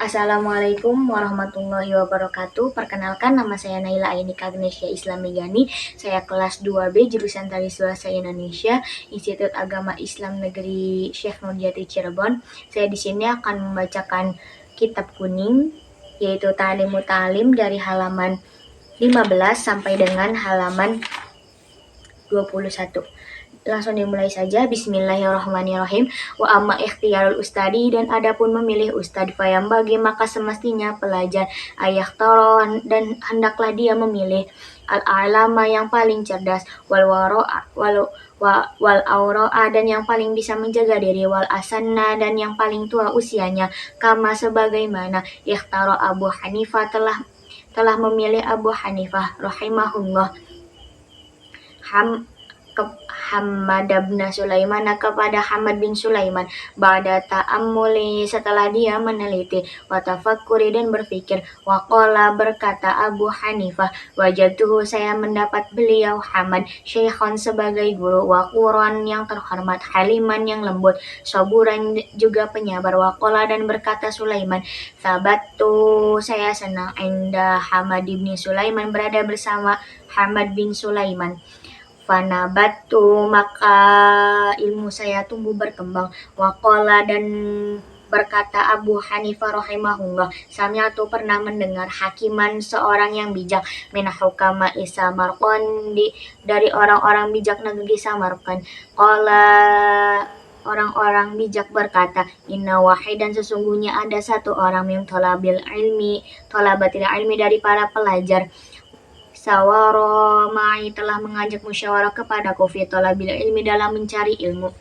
Assalamualaikum warahmatullahi wabarakatuh. Perkenalkan, nama saya Naila Ainika Agnesia Islam Megani. Saya kelas 2B jurusan Tari Bahasa Indonesia, Institut Agama Islam Negeri Syekh Nurjati Cirebon. Saya di sini akan membacakan kitab kuning, yaitu Ta'limu Ta'lim dari halaman 15 sampai dengan halaman 21. Langsung dimulai saja. Bismillahirrahmanirrahim. Wa amma ikhtiyarul ustadi, dan adapun memilih ustad, fayam bagi maka semestinya pelajar ayah taron, dan hendaklah dia memilih al-alama yang paling cerdas, wal auro'a, dan yang paling bisa menjaga diri, wal asanna, dan yang paling tua usianya, kama sebagaimana ikhtaro Abu Hanifah telah memilih Abu Hanifah rahimahullah Hamad bin Sulaiman kepada Hamad bin Sulaiman ba'da ta'ammuli, setelah dia meneliti, wa tafakkuri, dan berpikir, waqala, berkata Abu Hanifah, wajadtuhu, saya mendapat beliau Hamad syekhon sebagai guru, waquran yang terhormat, haliman yang lembut, saburan juga penyabar, waqala, dan berkata Sulaiman, sabattu, saya senang, inda Hamad bin Sulaiman, berada bersama Hamad bin Sulaiman. Fanabatu, maka ilmu saya tumbuh berkembang. Waqala, dan berkata Abu Hanifah rahimahullah, sami'atu, pernah mendengar, hakiman, seorang yang bijak, min hukama Samarqand, dari orang-orang bijak negeri Samarqand. Qala, orang-orang bijak berkata, inna wahidan, sesungguhnya ada satu orang, min thalabatil ilmi, dari para pelajar, sawara ma'i, telah mengajak musyawarah kepadaku, fi talabil ilmi, dalam mencari ilmu.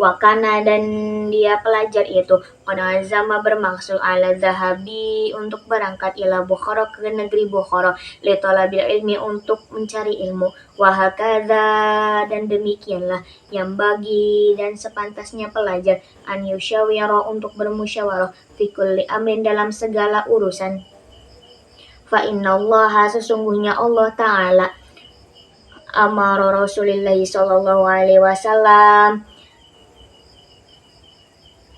Wakana, dan dia pelajar itu, qad azama, bermaksud, ala zahabi, untuk berangkat, ila Bukhara, ke negeri Bukhara, li talabil ilmi, untuk mencari ilmu. Wahakadha, dan demikianlah, yang bagi, dan sepantasnya pelajar, an yusyawira, untuk bermusyawarah, fi kulli amrin, dalam segala urusan. Fa innallaha, sesungguhnya Allah Ta'ala, amara Rasulullah sallallahu alaihi wasallam,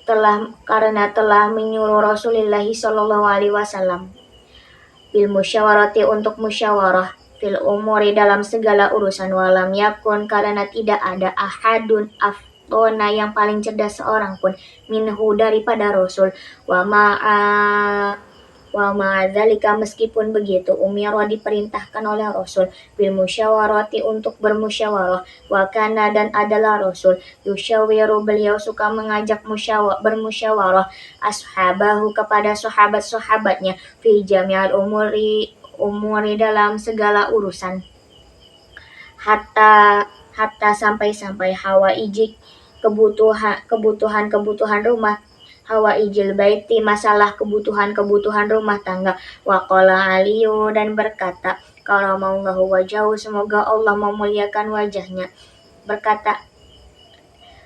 telah menyuruh Rasulullah sallallahu alaihi wasallam, bil musyawarati, untuk musyawarah, fil umuri, dalam segala urusan, walam yakun, karena tidak ada ahadun afdona, yang paling cerdas seorang pun, minhu, daripada Rasul, wa ma'adzalika, meskipun begitu, umira, diperintahkan oleh Rasul, bil musyawarati, untuk bermusyawarah, wa kana, dan adalah Rasul, yusyawiru, beliau suka mengajak bermusyawarah, ashabahu, kepada sahabat-sahabatnya, fi jami'al umuri, dalam segala urusan, hatta sampai hawa ijik, kebutuhan rumah, hawa ijil baiti, masalah kebutuhan rumah tangga. Waqala Aliyu, dan berkata, karamallahu wajahu, semoga Allah memuliakan wajahnya, berkata,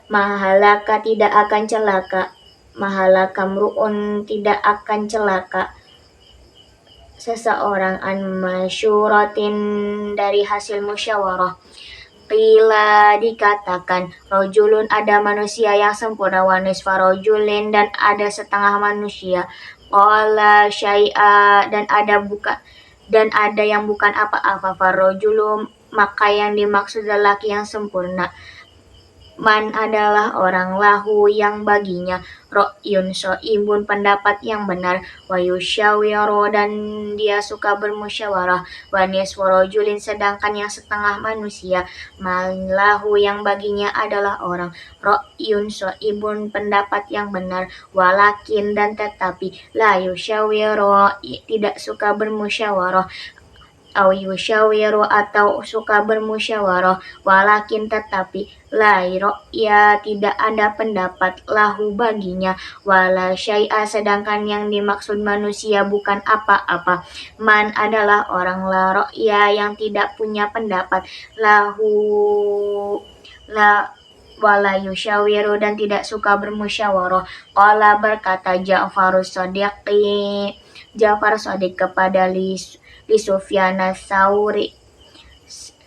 mahalaka, tidak akan celaka, mahalaka mru'un, tidak akan celaka seseorang, an masyuratin, dari hasil musyawarah. Qila, dikatakan, rojulun, ada manusia yang sempurna, wa nisfa rojulin, dan ada setengah manusia. Qala syai'a, dan ada yang bukan apa-apa. Farrojulu, maka yang dimaksud lelaki yang sempurna. Man, adalah orang, lahu, yang baginya, ro'yun so'ibun, pendapat yang benar, wa yusyawiru, dan dia suka bermusyawarah, wa niswarojulin, sedangkan yang setengah manusia, man lahu, yang baginya adalah orang, ro'yun so'ibun, pendapat yang benar, walakin, dan tetapi, la yusyawiru, tidak suka bermusyawarah, au yusyawiru, atau suka bermusyawarah, walakin, tetapi, la ya, tidak ada pendapat, lahu, baginya, wala syai'a, sedangkan yang dimaksud manusia bukan apa-apa, man, adalah orang, la ya, yang tidak punya pendapat, lahu, wala yusyawiru, dan tidak suka bermusyawarah. Qala, berkata Ja'far Shadiq kepada li Sufyan Tsauri,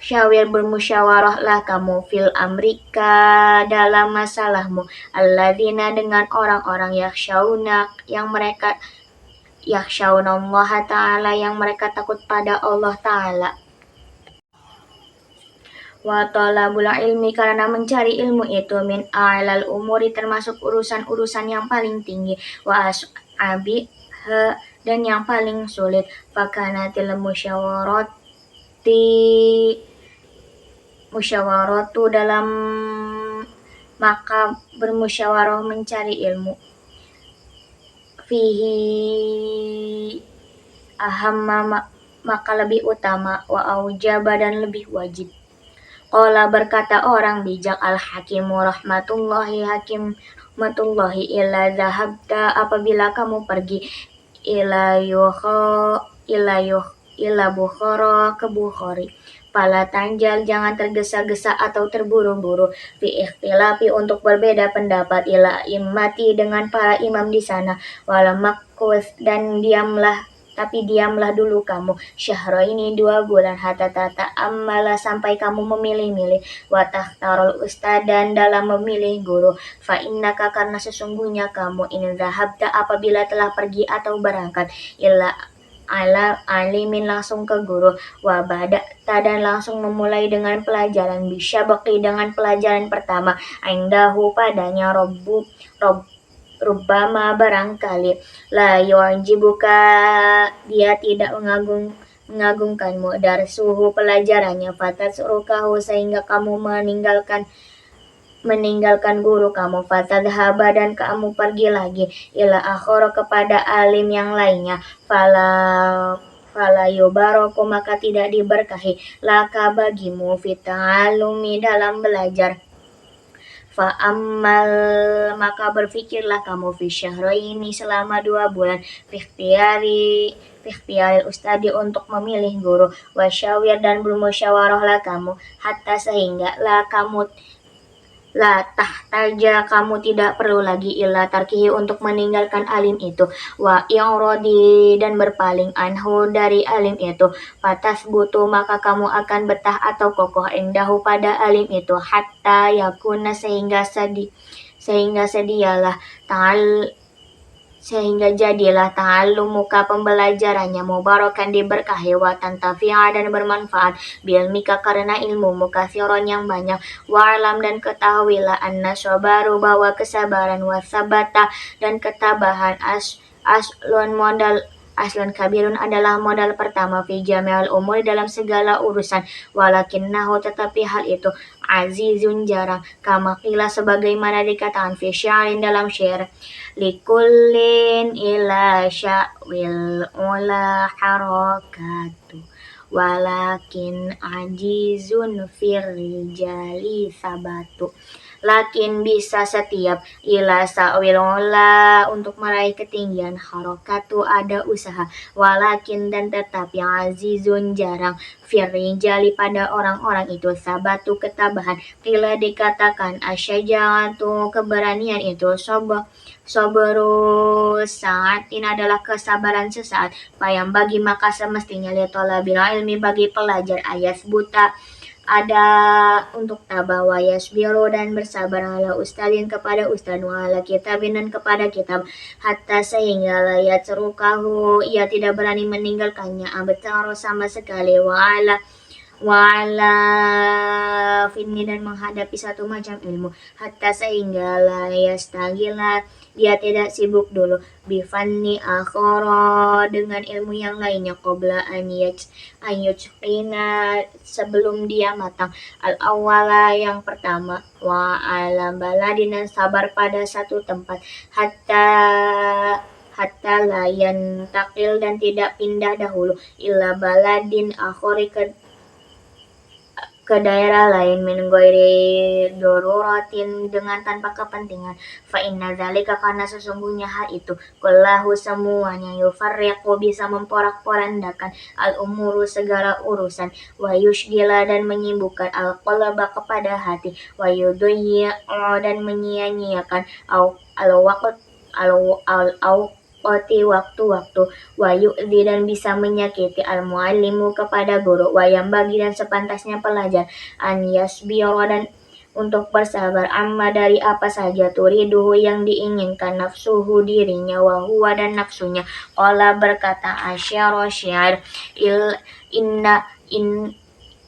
Syawir bermusyawarahlah kamu fil amrika dalam masalahmu alladzina dengan orang-orang yakhshawnallaha ta'ala yang mereka takut pada Allah ta'ala. Wa talabul ilmi karena mencari ilmu itu min a'lal umuri termasuk urusan-urusan yang paling tinggi wa as'abi dan yang paling sulit fakanatil musyawaratu dalam maka bermusyawarah mencari ilmu fihi ahamma maka lebih utama wa aujaba dan lebih wajib. Qala berkata orang bijak al-hakimu rahmatullahi ila zahabta apabila kamu pergi ila Bukhara ke Bukhari. Pala tanjal jangan tergesa-gesa atau terburu-buru fi ikhtilafi untuk berbeda pendapat ila immati dengan para imam di sana wala makus dan diamlah dulu kamu syahra ini 2 bulan hatta amala sampai kamu memilih-milih wa takhtarul ustad dan dalam memilih guru fa innaka karena sesungguhnya kamu in zahabta apabila telah pergi atau berangkat illa alimin langsung ke guru wa bada'ta dan langsung memulai dengan pelajaran bisyabaqi dengan pelajaran pertama indahu padanya Rubbama barangkali la yu'jibuka dia tidak mengagumkanmu dari suhu pelajarannya fatasrukahu sehingga kamu meninggalkan guru kamu fatadhaba dan kamu pergi lagi ila akhara kepada alim yang lainnya fala yubaroko maka tidak diberkahi laka bagimu fita'alumi dalam belajar fa'ammal maka berfikirlah kamu fi syahraini selama 2 bulan fiktiari ustadi untuk memilih guru wasyawir dan bermusyawarahlah kamu hatta sehingga tahtaja kamu tidak perlu lagi illa tarkihi untuk meninggalkan alim itu wa i'radi dan berpaling anhu dari alim itu patas butuh maka kamu akan betah atau kokoh indahu pada alim itu hatta yakuna sehingga jadilah ta'allumuka pembelajarannya mubarakan diberkahi wa tantafi'a dan bermanfaat bilmika karena ilmumu katsiran yang banyak wa'lam dan ketahuilah anna sabaru bahwa kesabaran wa sabata dan ketabahan aslun kabirun adalah modal pertama fi jami'al umur dalam segala urusan walakinnahu tetapi hal itu azizun jarang kama qila sebagaimana dikatakan fi syairin dalam syair likullin ila sya'wil ula harakatu walakin ajizun fir rijali sabatu lakin bisa setiap ila sa'wil ula untuk meraih ketinggian harakatu ada usaha walakin dan tetapi azizun jarang firrijali pada orang-orang itu sabatu ketabahan qila dikatakan asyaja'atu keberanian itu sabaru sa'atin adalah kesabaran sesaat payam bagi maka semestinya li thalabil ilmi bagi pelajar ayat buta ada untuk tabah wa yasbiru dan bersabar ala ustadin kepada ustad wa ala kitabin dan kepada kitab hatta sehingga la yatrukahu ia tidak berani meninggalkannya abtaru sama sekali wa ala finni dan menghadapi satu macam ilmu hatta sehingga la yastagila dia tidak sibuk dulu bifanni akhara dengan ilmu yang lainnya qabla an yutqina sebelum dia matang al awwala yang pertama wa ala baladin dan sabar pada satu tempat hatta layan takil dan tidak pindah dahulu illa baladin akhari ke daerah lain min ghairi daruratin dengan tanpa kepentingan fa inna zalika karena sesungguhnya hal itu kullahu semuanya yufarriqu bisa memporak-porandakan al umuru segala urusan wa yushgila dan menyibukkan al qalba kepada hati wa yudhi'a dan menyia-nyiakan al waqt awqati waktu-waktu, wa yu'dzi dan bisa menyakiti al-muallimu kepada guru, wa yambagi dan sepantasnya pelajar an yasbira dan untuk bersabar amma dari apa saja turiduhu yang diinginkan nafsuhu dirinya wa huwa dan nafsunya. Qala berkata asyara syair inna in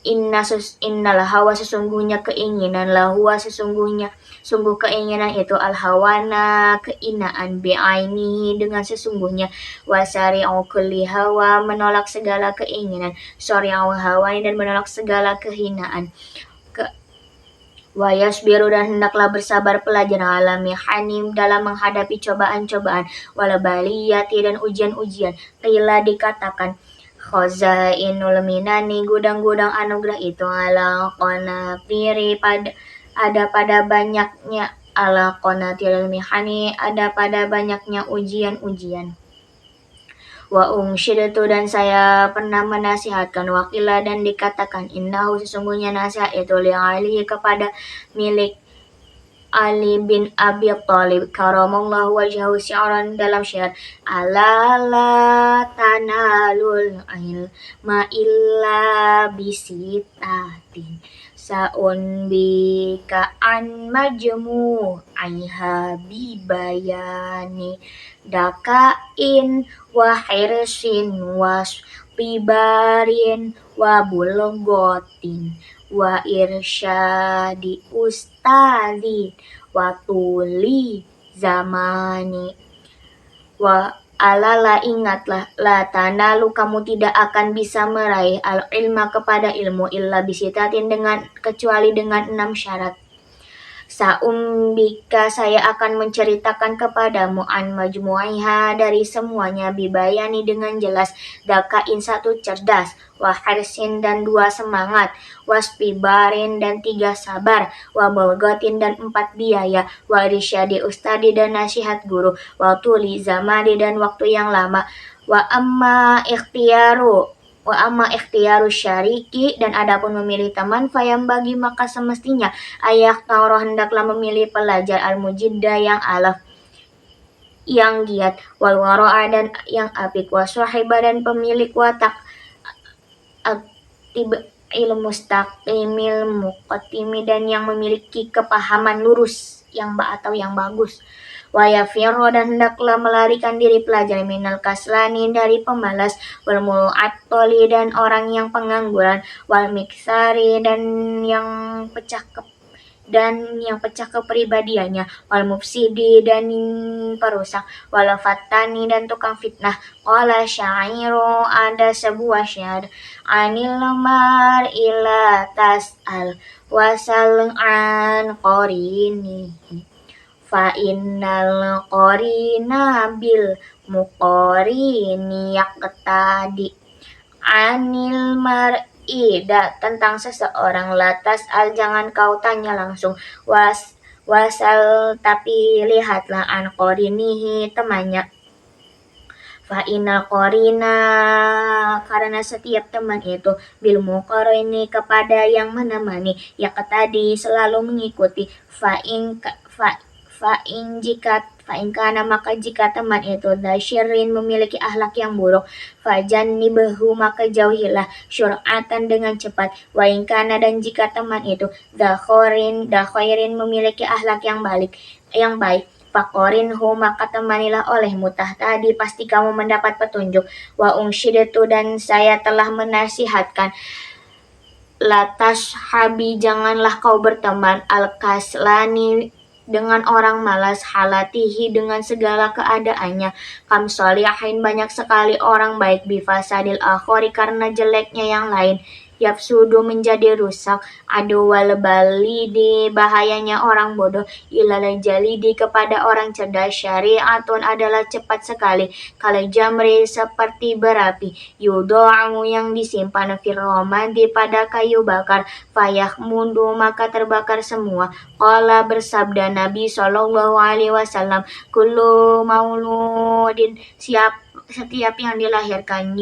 innal hawa sesungguhnya keinginan lahua sungguh keinginan itu al hawana keinaan bi'ainihi dengan sesungguhnya wasari'u kulli hawa menolak segala keinginan syari'u hawa dan menolak segala kehinaan ke wa yasbiru dan hendaklah bersabar pelajar alami hanim dalam menghadapi cobaan-cobaan wala baliyati dan ujian-ujian qila dikatakan khazainul minani gudang-gudang anugerah itu ala qanatiri pada banyaknya ala qanatiril mihani ada pada banyaknya ujian-ujian wa umsyidtu dan saya pernah menasihatkan wakila dan dikatakan innahu sesungguhnya nasihat itu li'ali kepada milik Ali bin Abi Thalib karamallahu wajhahu syi'ran dalam syair ala la tanalul ilma illa bisitatin saun bika an majmu'iha bibayani dakain wa hirsin wa tibarin wa bulgotin wa irsyadi ustadi wa tuli zamani wa alala ingatlah la tanalu kamu tidak akan bisa meraih al ilma kepada ilmu illa bisitatin dengan kecuali dengan 6 syarat. Saumbika saya akan menceritakan kepadamu an majmu'iha dari semuanya bibayani dengan jelas dakain 1 cerdas wa harsin dan 2 semangat waspibarin dan 3 sabar wa bulgotin dan 4 biaya wa risyadi ustadi dan nasihat guru wa tuli zamani dan waktu yang lama wa amma ikhtiaru syariki dan adapun memilih teman fayam bagi maka semestinya ayah tauro hendaklah memilih pelajar al-mujidda yang alaf yang giat wal wara'a dan yang apik wa sahiba dan pemilik watak ilmu mustaqimil muqaddimi dan yang memiliki kepahaman lurus atau yang bagus wa yafirro dan hendaklah melarikan diri pelajar minal kaslani dari pemalas wal mu'attali dan orang yang pengangguran wal miksari dan yang pecah kepribadiannya wal mufsidi dan perusak wal fattani dan tukang fitnah qala syairu ada sebuah syair anil mar'ila tas'al wasal an qarinihi fa innal qarina bil muqarini yaqtadi anil tentang seseorang latas jangan kau tanya langsung wasal tapi lihatlah an qarinihi temannya fa innal qarina karena setiap teman itu bil muqarini kepada yang menemani yaqtadi selalu mengikuti fa in maka jika teman itu dasyirin memiliki akhlak yang buruk fajannibahu maka jauhilah syur'atan dengan cepat wa in kana dan jika teman itu dakhairin memiliki akhlak yang baik faqorinhu maka temanilah olehmu tahtadi pasti kamu mendapat petunjuk wa umsyidatu dan saya telah menasihatkan latas habi janganlah kau berteman al-kaslani dengan orang malas halatihi dengan segala keadaannya kam sholihin banyak sekali orang baik bifasadil akhori karena jeleknya yang lain yafsudu menjadi rusak aduwal balidi bahayanya orang bodoh ilal jalidi kepada orang cerdas syari'atun adalah cepat sekali kalau jamri seperti berapi yudo'amu yang disimpan firromadi pada kayu bakar fayah mundu maka terbakar semua qala bersabda Nabi SAW kullu mauludin setiap yang dilahirkan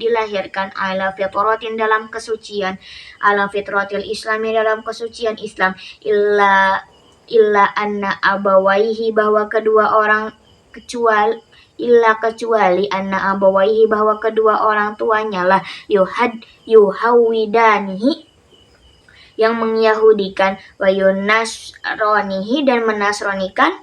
dilahirkan ala fitratin dalam kesucian ala fitratil islami dalam kesucian Islam illa anna abawaihi bahwa kedua orang kecuali illa kecuali anna abawaihi bahwa kedua orang tuanya lah yuhawidanihi yang menyahudikan, wa yunasronihi dan menasronikan,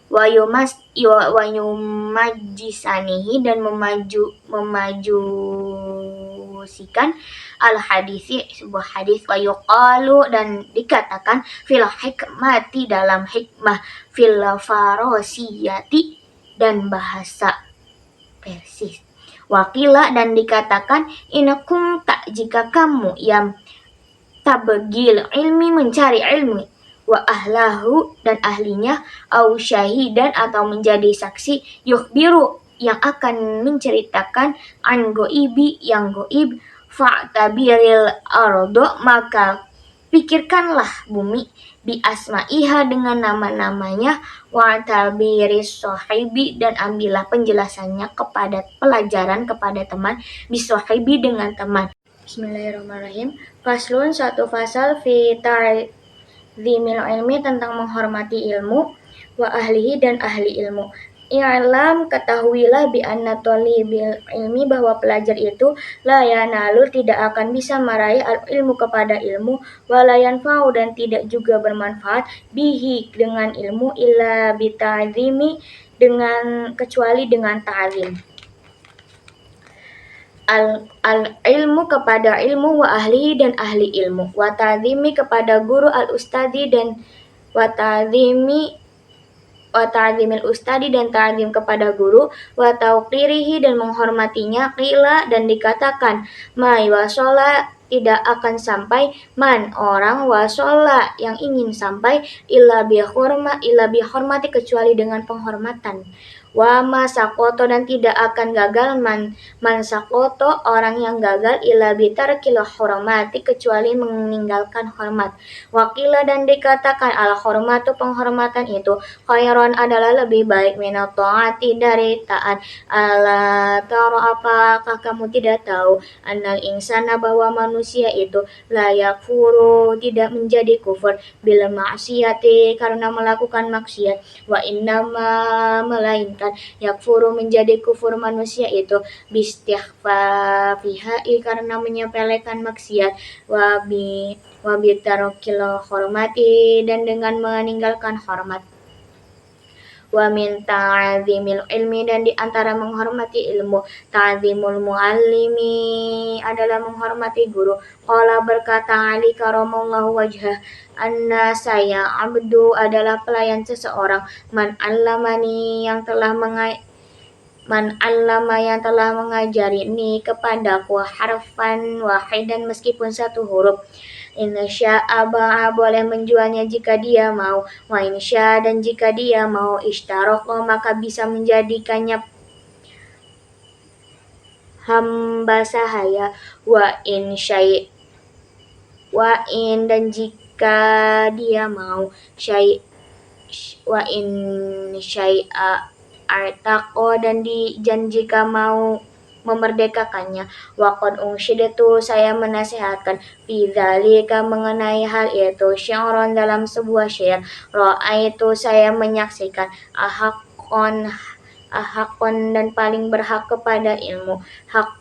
wayumajisanihi dan memajusikan al hadisi sebuah hadis, wayuqalu dan dikatakan fil hikmati dalam hikmah, fil farosiyati dan bahasa Persis, wakila dan dikatakan inakum tak jika kamu yang tabgil ilmi mencari ilmu, wa ahlahu dan ahlinya, au syahidan atau menjadi saksi, yukhbiru yang akan menceritakan, an goibi yang goib, fa'tabiril ardo maka pikirkanlah bumi, bi asma'iha dengan nama-namanya, wa tabiris sohibi dan ambillah penjelasannya kepada pelajaran kepada teman, bisohibi dengan teman. Bismillahirrahmanirrahim. Faslun, satu fasal fi ta'zimil ilmi tentang menghormati ilmu, wa ahlihi dan ahli ilmu. I'lam ketahuilah bi anna talibil ilmi bahwa pelajar itu la yanalu tidak akan bisa meraih al ilmu kepada ilmu, wa la yanfa'u dan tidak juga bermanfaat bihi dengan ilmu, illa bi ta'zimi dengan kecuali dengan ta'zim. Al-ilmu kepada ilmu, wa ahlihi dan ahli ilmu, wa ta'zimi kepada guru, al-ustadi dan wa ta'zimil ustadi dan ta'zim kepada guru, wa tauqirihi dan menghormatinya, qila dan dikatakan, mai wasola tidak akan sampai, man orang, wasola yang ingin sampai, illa bihormati kecuali dengan penghormatan, wa masakoto dan tidak akan gagal, man sakoto orang yang gagal, illa bitarkil hormati kecuali meninggalkan hormat, wakila dan dikatakan al hormatu penghormatan itu, khairon adalah lebih baik, minat ta'ati dari taat, ala taro apakah kamu tidak tahu, annal insana bahwa manusia itu layak furu tidak menjadi kufur, bil maksiati karena melakukan maksiat, wa innama melainkan yakfuru menjadi kufur manusia itu bistighfafihai karena menyepelekan maksiat, wa bitarokil hormati dan dengan meninggalkan hormat, wa min ta'zimil ilmi dan di antara menghormati ilmu, ta'zimul muallimi adalah menghormati guru. Qala berkata Ali karamallahu wajhah, anna saya abdu adalah pelayan seseorang, man allamani yang telah mengajari ni kepadaku harfan wahidan meskipun satu huruf, insya'a ba'a boleh menjualnya jika dia mau, wa insya dan jika dia mau ishtaroko maka bisa menjadikannya hamba sahaya, wa in dan jika dia mau wa in syai'a artaqo dan jika mau memerdekakannya, waqad unsyidatu saya menasihatkan, fi dzalika mengenai hal itu, syi'ron dalam sebuah syair, ra'aitu saya menyaksikan, ahakon dan paling berhak kepada ilmu, hak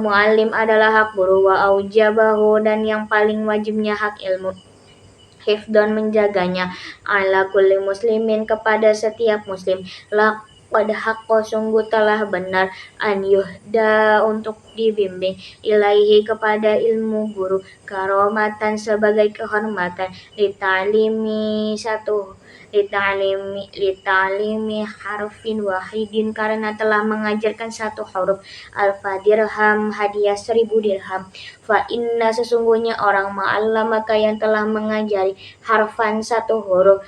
muallim adalah hak guru, wa aujabahu dan yang paling wajibnya hak ilmu, hifdon menjaganya, ala kulli muslimin kepada setiap muslim, laqad haqqa sungguh telah benar, an yuhda untuk dibimbing, ilaihi kepada ilmu guru, karomatan sebagai kehormatan, litalimi harfin wahidin karena telah mengajarkan satu huruf, alfa dirham hadiah 1000 dirham, fa inna sesungguhnya orang ma'allamaka yang telah mengajari harfan satu huruf,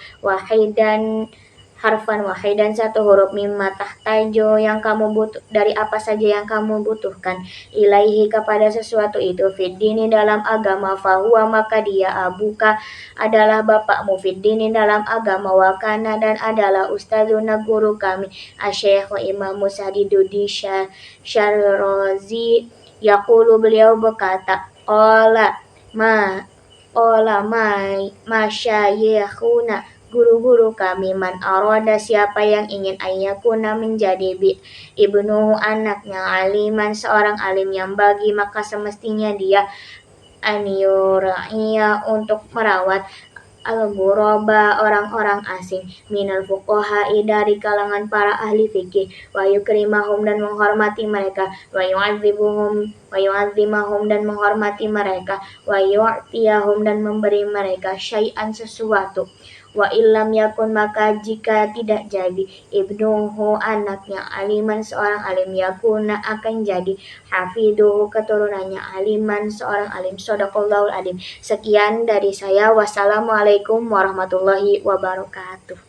harfan wahidan satu huruf, mimma tahtaju yang kamu butuh dari apa saja yang kamu butuhkan, ilaihi kepada sesuatu itu, fiddini dalam agama, fahuwa maka dia abuka adalah bapakmu, fiddini dalam agama, wakana dan adalah ustadzuna guru kami, asyikh Imam Musa'iduddin Syarrozi, yaqulu beliau berkata, Qala ma syayikhuna guru-guru kami, man aroda siapa yang ingin ayakuna menjadi ibnu anaknya aliman seorang alim yang bagi maka semestinya dia aniura'iya untuk merawat al-ghuraba orang-orang asing minal fuqaha'i dari kalangan para ahli fikih wa yukrimahum dan menghormati mereka wa yu'adzimahum dan menghormati mereka wa yu'tiyahum dan memberi mereka syai'an sesuatu wa illam yakun maka jika tidak jadi ibnuhu anaknya aliman seorang alim yakuna akan jadi hafiduhu keturunannya aliman seorang alim. Shadaqallahul alim. Sekian dari saya. Wassalamualaikum warahmatullahi wabarakatuh.